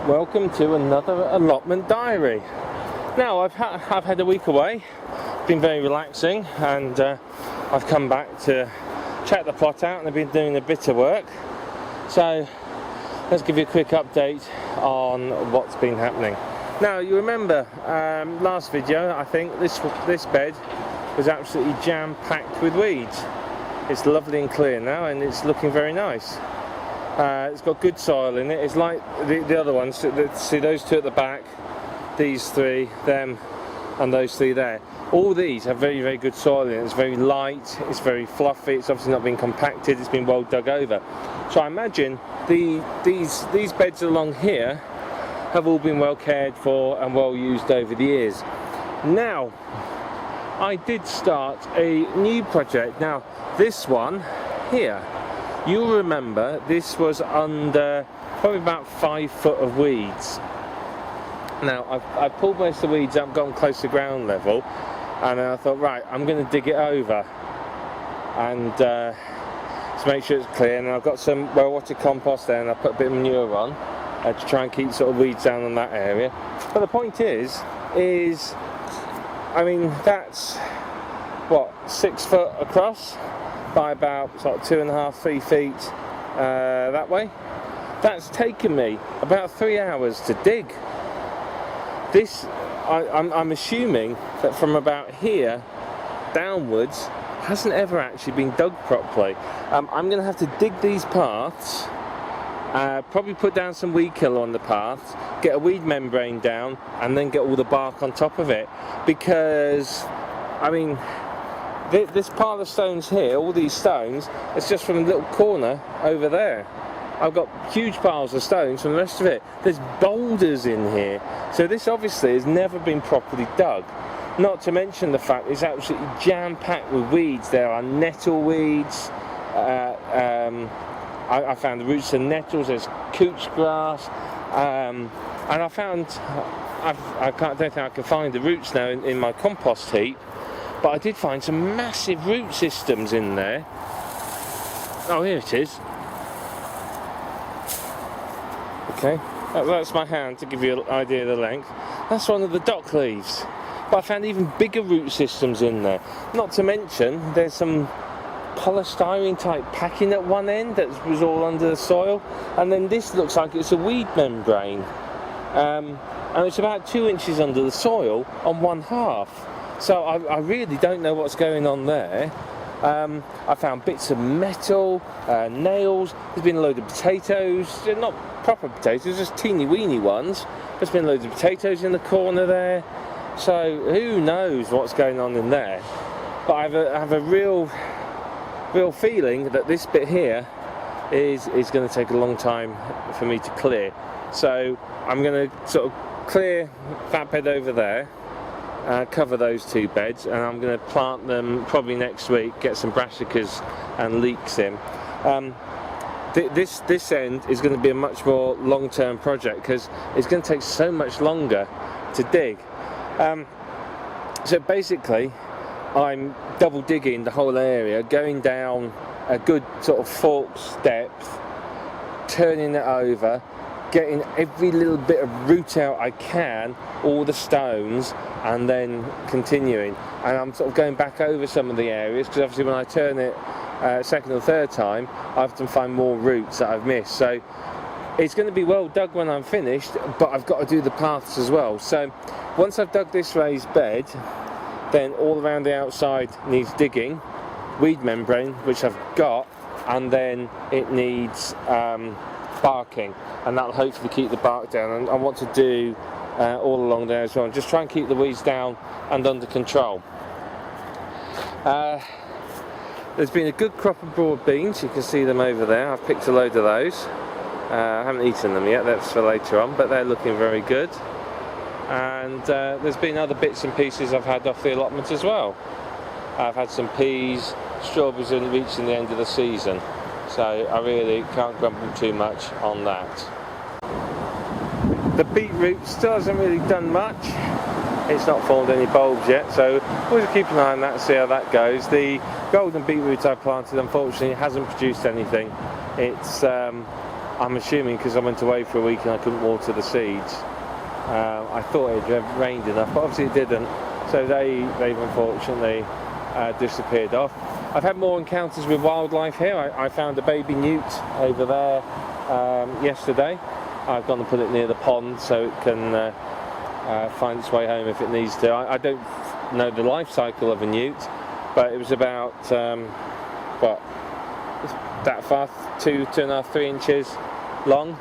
Welcome to another allotment diary. Now I've had a week away, been very relaxing, and I've come back to check the plot out, and I've been doing a bit of work. So let's give you a quick update on what's been happening. Now you remember last video, I think this bed was absolutely jam-packed with weeds. It's lovely and clear now, and it's looking very nice. It's got good soil in it. It's like the other ones. See those two at the back, these three, them, and those three there. All these have very, very good soil in it. It's very light, it's very fluffy, it's obviously not been compacted, it's been well dug over. So I imagine these beds along here have all been well cared for and well used over the years. Now, I did start a new project. Now, this one here, you'll remember this was under probably about 5 foot of weeds. Now, I've pulled most of the weeds up, gone close to ground level, and then I thought, right, I'm going to dig it over and to make sure it's clear. And I've got some well-watered compost there, and I put a bit of manure on to try and keep sort of weeds down in that area. But the point is I mean, that's what, 6 foot across by about sort of 2.5, 3 feet that way. That's taken me about 3 hours to dig. This, I'm assuming that from about here downwards hasn't ever actually been dug properly. I'm going to have to dig these paths, probably put down some weed killer on the paths, get a weed membrane down, and then get all the bark on top of it. Because, I mean, this pile of stones here, all these stones, it's just from a little corner over there. I've got huge piles of stones from the rest of it. There's boulders in here. So this obviously has never been properly dug. Not to mention the fact it's absolutely jam-packed with weeds. There are nettle weeds. I found the roots of nettles. There's couch grass. And I found, I don't think I can find the roots now in my compost heap. But I did find some massive root systems in there. Oh, here it is. Okay, that's my hand to give you an idea of the length. That's one of the dock leaves. But I found even bigger root systems in there. Not to mention, there's some polystyrene type packing at one end that was all under the soil. And then this looks like it's a weed membrane. And it's about 2 inches under the soil on one half. So I really don't know what's going on there. I found bits of metal, nails. There's been a load of potatoes. They're not proper potatoes, just teeny weeny ones. There's been loads of potatoes in the corner there. So who knows what's going on in there. But I have a real feeling that this bit here is going to take a long time for me to clear. So I'm going to sort of clear that bed over there. Cover those 2 beds, and I'm going to plant them probably next week, get some brassicas and leeks in. This end is going to be a much more long-term project because it's going to take so much longer to dig. So basically I'm double digging the whole area, going down a good sort of forked depth, turning it over, getting every little bit of root out I can, all the stones, and then continuing. And I'm sort of going back over some of the areas because obviously when I turn it second or third time, I often find more roots that I've missed. So it's going to be well dug when I'm finished, but I've got to do the paths as well. So once I've dug this raised bed, then all around the outside needs digging, weed membrane, which I've got, and then it needs barking, and that'll hopefully keep the bark down. And I want to do all along there as well, and just try and keep the weeds down and under control. There's been a good crop of broad beans, you can see them over there. I've picked a load of those. I haven't eaten them yet, that's for later on, but they're looking very good. And there's been other bits and pieces I've had off the allotment as well. I've had some peas, strawberries are reaching the end of the season, so I really can't grumble too much on that. The beetroot still hasn't really done much. it's not formed any bulbs yet, so we'll just keep an eye on that, see how that goes. The golden beetroot I planted, unfortunately, hasn't produced anything. It's I'm assuming because I went away for a week and I couldn't water the seeds. I thought it had rained enough, but obviously it didn't, so they've unfortunately disappeared off. I've had more encounters with wildlife here. I found a baby newt over there yesterday. I've gone and put it near the pond so it can find its way home if it needs to. I don't know the life cycle of a newt, but it was about what, that far, 2.5, 3 inches long.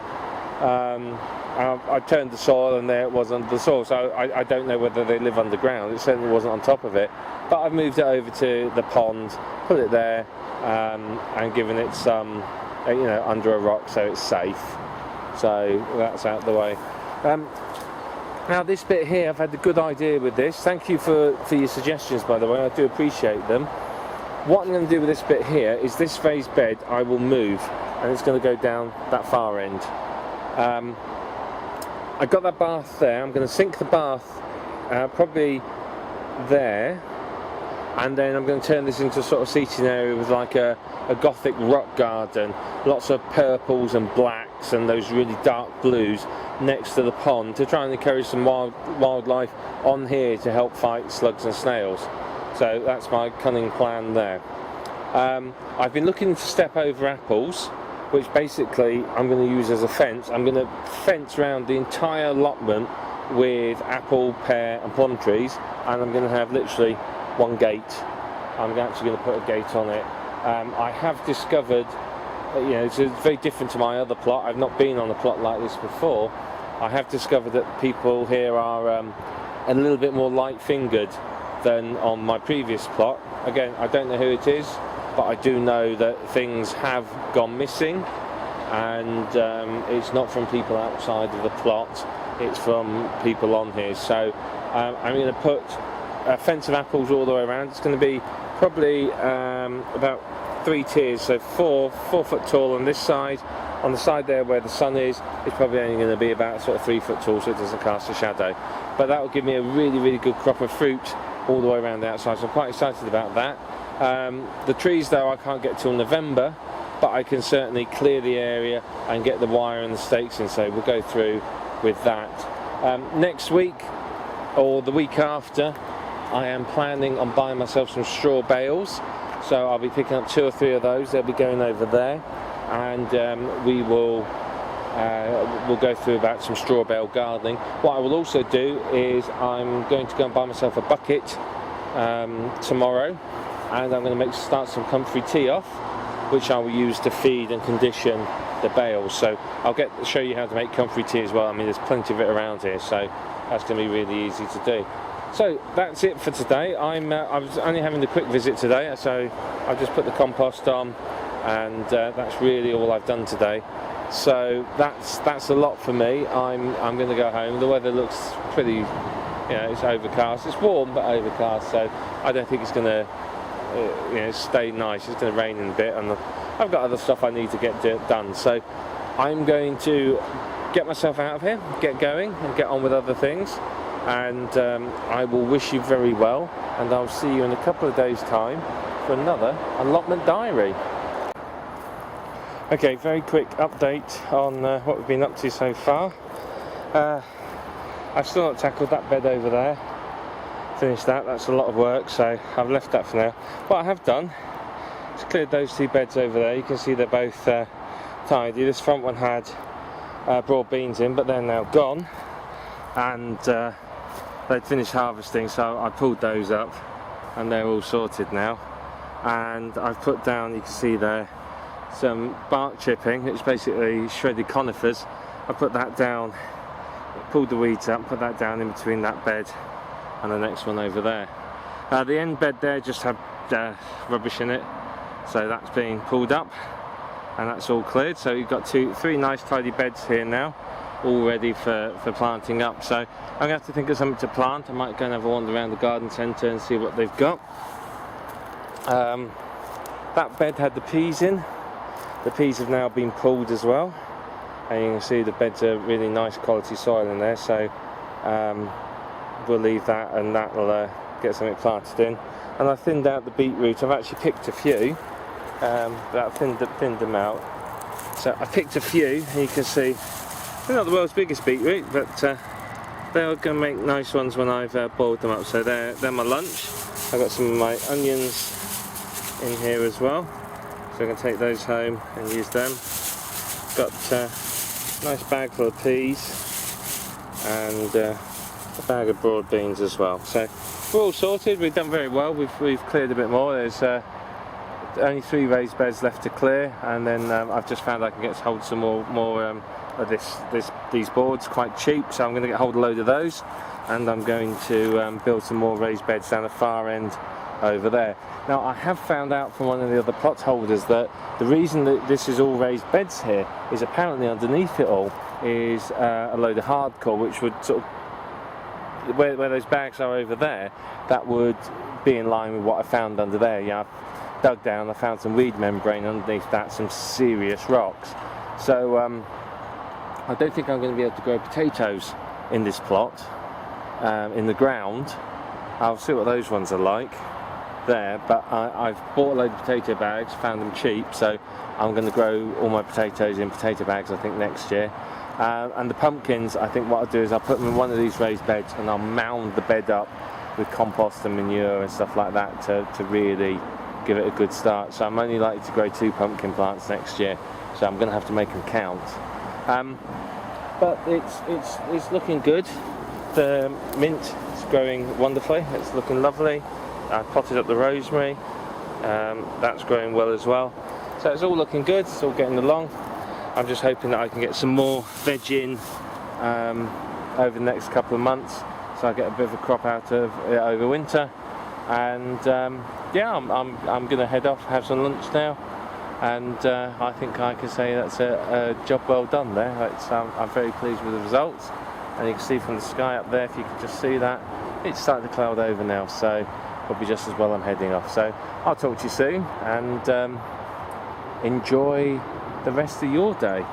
I turned the soil and there it was under the soil, so I don't know whether they live underground. It certainly wasn't on top of it, but I've moved it over to the pond, put it there, and given it some, under a rock so it's safe. So that's out the way. Now this bit here, I've had a good idea with this. Thank you for your suggestions, by the way. I do appreciate them. What I'm going to do with this bit here is this raised bed I will move, and it's going to go down that far end. I got that bath there. I'm going to sink the bath probably there, and then I'm going to turn this into a sort of seating area with like a gothic rock garden, lots of purples and blacks and those really dark blues next to the pond, to try and encourage some wildlife on here to help fight slugs and snails. So that's my cunning plan there. I've been looking to step over apples, which basically I'm going to use as a fence. I'm going to fence around the entire allotment with apple, pear and plum trees, and I'm going to have literally one gate. I'm actually going to put a gate on it. I have discovered, it's very different to my other plot. I've not been on a plot like this before. I have discovered that people here are a little bit more light-fingered than on my previous plot. Again, I don't know who it is, but I do know that things have gone missing, and it's not from people outside of the plot, it's from people on here. So I'm going to put a fence of apples all the way around. It's going to be probably about 3 tiers, so 4 foot tall on this side. On the side there where the sun is, it's probably only going to be about sort of 3 foot tall, so it doesn't cast a shadow. But that will give me a really good crop of fruit all the way around the outside, so I'm quite excited about that. The trees though I can't get till November, but I can certainly clear the area and get the wire and the stakes in, so we'll go through with that. Next week or the week after, I am planning on buying myself some straw bales, so I'll be picking up 2 or 3 of those. They'll be going over there, and we'll go through about some straw bale gardening. What I will also do is I'm going to go and buy myself a bucket tomorrow, and I'm going to start some comfrey tea off, which I will use to feed and condition the bales. So I'll show you how to make comfrey tea as well. I mean, there's plenty of it around here, so that's going to be really easy to do. So that's it for today. I was only having a quick visit today, so I just put the compost on, and that's really all I've done today. So that's a lot for me. I'm going to go home. The weather looks pretty, it's overcast. It's warm but overcast, so I don't think it's going to stay nice. It's going to rain in a bit, and I've got other stuff I need to get done. So I'm going to get myself out of here, get going, and get on with other things. And I will wish you very well, and I'll see you in a couple of days' time for another Allotment Diary. Okay, very quick update on what we've been up to so far. I've still not tackled that bed over there. Finished that, that's a lot of work, so I've left that for now. What I have done is cleared those 2 beds over there. You can see they're both tidy. This front one had broad beans in, but they're now gone, and they'd finished harvesting, so I pulled those up and they're all sorted now. And I've put down, you can see there, some bark chipping, which is basically shredded conifers. I put that down, pulled the weeds up, put that down in between that bed and the next one over there. The end bed there just had rubbish in it, so that's being pulled up and that's all cleared. So you've got 3 nice tidy beds here now, all ready for planting up. So I'm going to have to think of something to plant. I might go and have a wander around the garden centre and see what they've got. That bed had the peas in. The peas have now been pulled as well, and you can see the beds are really nice quality soil in there, so we'll leave that, and that'll get something planted in. And I thinned out the beetroot. I've actually picked a few, but I've thinned them out. So I picked a few, and you can see they're not the world's biggest beetroot, but they're going to make nice ones when I've boiled them up. So they're my lunch. I've got some of my onions in here as well, so I'm going to take those home and use them. Got a nice bag full of peas and a bag of broad beans as well. So we're all sorted. We've done very well. We've cleared a bit more. There's only 3 raised beds left to clear, and then I've just found I can get hold of some more of these boards quite cheap, so I'm going to get hold of a load of those, and I'm going to build some more raised beds down the far end over there. Now, I have found out from one of the other plot holders that the reason that this is all raised beds here is apparently underneath it all is a load of hardcore, which would sort of, where those bags are over there, that would be in line with what I found under there. Yeah, I dug down, I found some weed membrane underneath that, some serious rocks. So I don't think I'm going to be able to grow potatoes in this plot, in the ground. I'll see what those ones are like there, but I've bought a load of potato bags, found them cheap, so I'm going to grow all my potatoes in potato bags I think next year. And the pumpkins, I think what I'll do is I'll put them in one of these raised beds, and I'll mound the bed up with compost and manure and stuff like that to really give it a good start. So I'm only likely to grow 2 pumpkin plants next year, so I'm going to have to make them count. But it's looking good. The mint is growing wonderfully. It's looking lovely. I potted up the rosemary. That's growing well as well. So it's all looking good. It's all getting along. I'm just hoping that I can get some more veg in over the next couple of months, so I get a bit of a crop out of it over winter. And yeah, I'm going to head off, have some lunch now, and I think I can say that's a job well done there. I'm very pleased with the results, and you can see from the sky up there, if you can just see that, it's starting to cloud over now, so probably just as well I'm heading off. So I'll talk to you soon, and enjoy the rest of your day.